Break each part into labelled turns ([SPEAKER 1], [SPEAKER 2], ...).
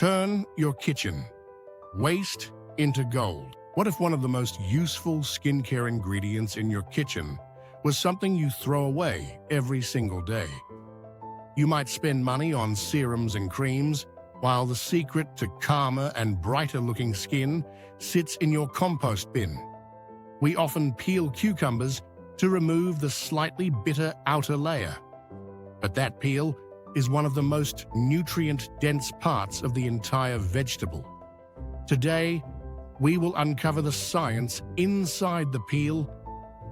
[SPEAKER 1] Turn your kitchen waste into gold. What if one of the most useful skincare ingredients in your kitchen was something you throw away every single day? You might spend money on serums and creams, while the secret to calmer and brighter-looking skin sits in your compost bin. We often peel cucumbers to remove the slightly bitter outer layer. But that peel is one of the most nutrient-dense parts of the entire vegetable. Today, we will uncover the science inside the peel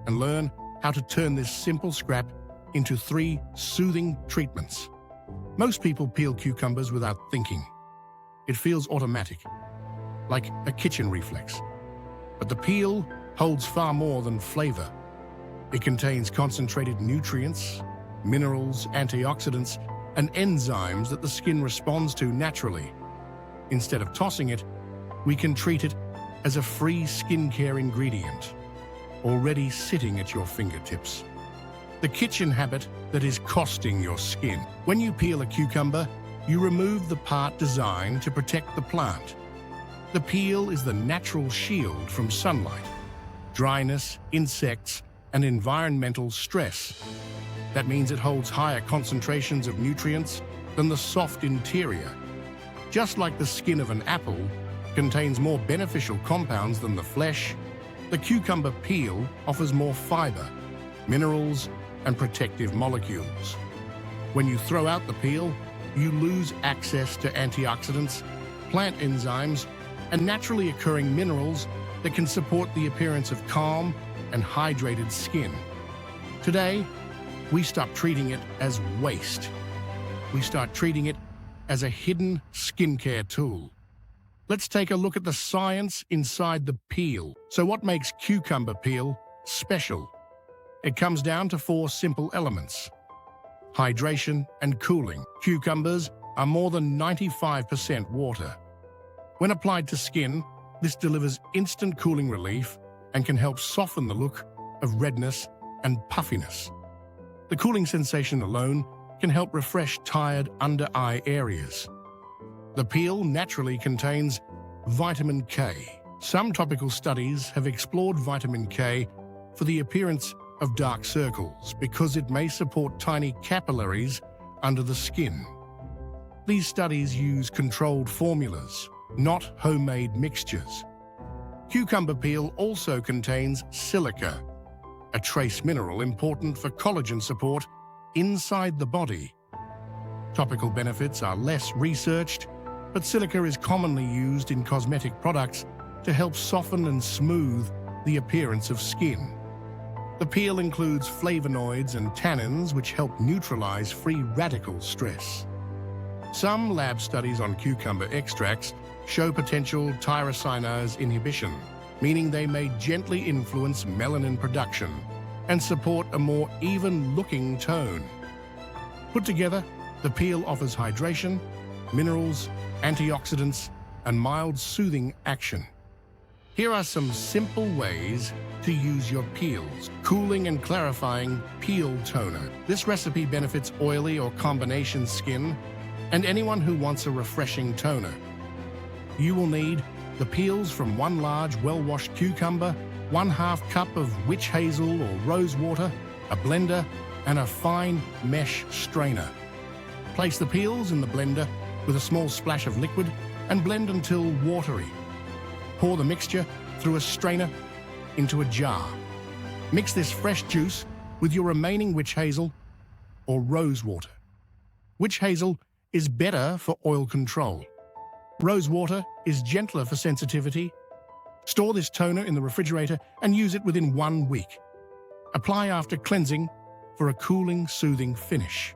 [SPEAKER 1] and learn how to turn this simple scrap into 3 soothing treatments. Most people peel cucumbers without thinking. It feels automatic, like a kitchen reflex. But the peel holds far more than flavor. It contains concentrated nutrients, minerals, antioxidants, and enzymes that the skin responds to naturally. Instead of tossing it, we can treat it as a free skincare ingredient, already sitting at your fingertips. The kitchen habit that is costing your skin. When you peel a cucumber, you remove the part designed to protect the plant. The peel is the natural shield from sunlight, dryness, insects, and environmental stress. That means it holds higher concentrations of nutrients than the soft interior. Just like the skin of an apple contains more beneficial compounds than the flesh, the cucumber peel offers more fiber, minerals, and protective molecules. When you throw out the peel, you lose access to antioxidants, plant enzymes, and naturally occurring minerals that can support the appearance of calm and hydrated skin. Today, we stop treating it as waste. We start treating it as a hidden skincare tool. Let's take a look at the science inside the peel. So what makes cucumber peel special? It comes down to 4 simple elements: hydration and cooling. Cucumbers are more than 95% water. When applied to skin, this delivers instant cooling relief and can help soften the look of redness and puffiness. The cooling sensation alone can help refresh tired under-eye areas. The peel naturally contains vitamin K. Some topical studies have explored vitamin K for the appearance of dark circles because it may support tiny capillaries under the skin. These studies use controlled formulas, not homemade mixtures. Cucumber peel also contains silica, a trace mineral important for collagen support inside the body. Topical benefits are less researched, but silica is commonly used in cosmetic products to help soften and smooth the appearance of skin. The peel includes flavonoids and tannins which help neutralize free radical stress. Some lab studies on cucumber extracts show potential tyrosinase inhibition, meaning they may gently influence melanin production and support a more even-looking tone. Put together, the peel offers hydration, minerals, antioxidants, and mild soothing action. Here are some simple ways to use your peels. Cooling and clarifying peel toner. This recipe benefits oily or combination skin and anyone who wants a refreshing toner. You will need the peels from 1 large well-washed cucumber, 1/2 cup of witch hazel or rose water, a blender, and a fine mesh strainer. Place the peels in the blender with a small splash of liquid and blend until watery. Pour the mixture through a strainer into a jar. Mix this fresh juice with your remaining witch hazel or rose water. Witch hazel is better for oil control. Rose water is gentler for sensitivity. Store this toner in the refrigerator and use it within 1 week. Apply after cleansing for a cooling, soothing finish.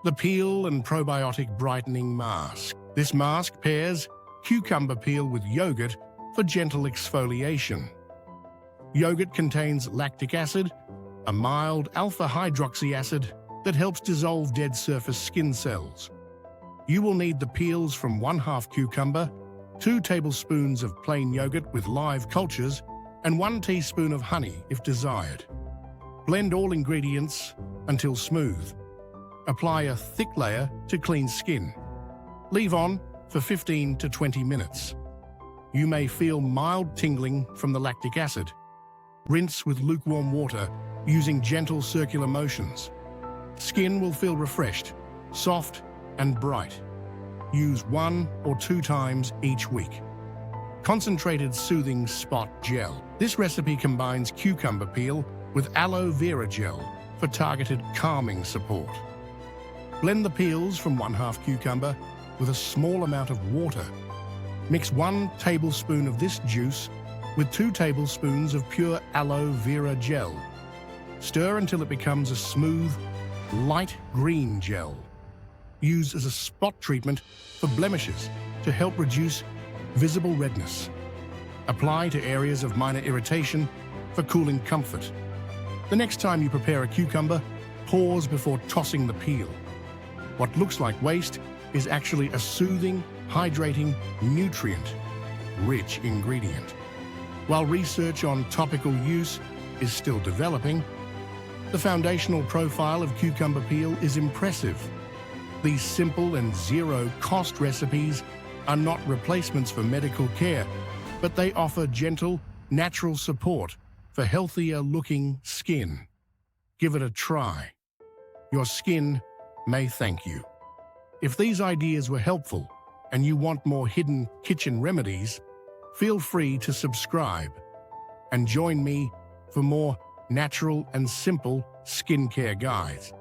[SPEAKER 1] The Peel and Probiotic Brightening Mask. This mask pairs cucumber peel with yogurt for gentle exfoliation. Yogurt contains lactic acid, a mild alpha-hydroxy acid that helps dissolve dead surface skin cells. You will need the peels from 1/2 cucumber, 2 tablespoons of plain yogurt with live cultures, and 1 teaspoon of honey if desired. Blend all ingredients until smooth. Apply a thick layer to clean skin. Leave on for 15 to 20 minutes. You may feel mild tingling from the lactic acid. Rinse with lukewarm water using gentle circular motions. Skin will feel refreshed, soft, and bright. Use 1 or 2 times each week. Concentrated Soothing Spot Gel. This recipe combines cucumber peel with aloe vera gel for targeted calming support. Blend the peels from 1/2 cucumber with a small amount of water. Mix 1 tablespoon of this juice with 2 tablespoons of pure aloe vera gel. Stir until it becomes a smooth, light green gel. Use as a spot treatment for blemishes to help reduce visible redness. Apply to areas of minor irritation for cooling comfort. The next time you prepare a cucumber, pause before tossing the peel. What looks like waste is actually a soothing, hydrating, nutrient-rich ingredient. While research on topical use is still developing, the foundational profile of cucumber peel is impressive. These simple and zero-cost recipes are not replacements for medical care, but they offer gentle, natural support for healthier-looking skin. Give it a try. Your skin may thank you. If these ideas were helpful and you want more hidden kitchen remedies, feel free to subscribe and join me for more natural and simple skincare guides.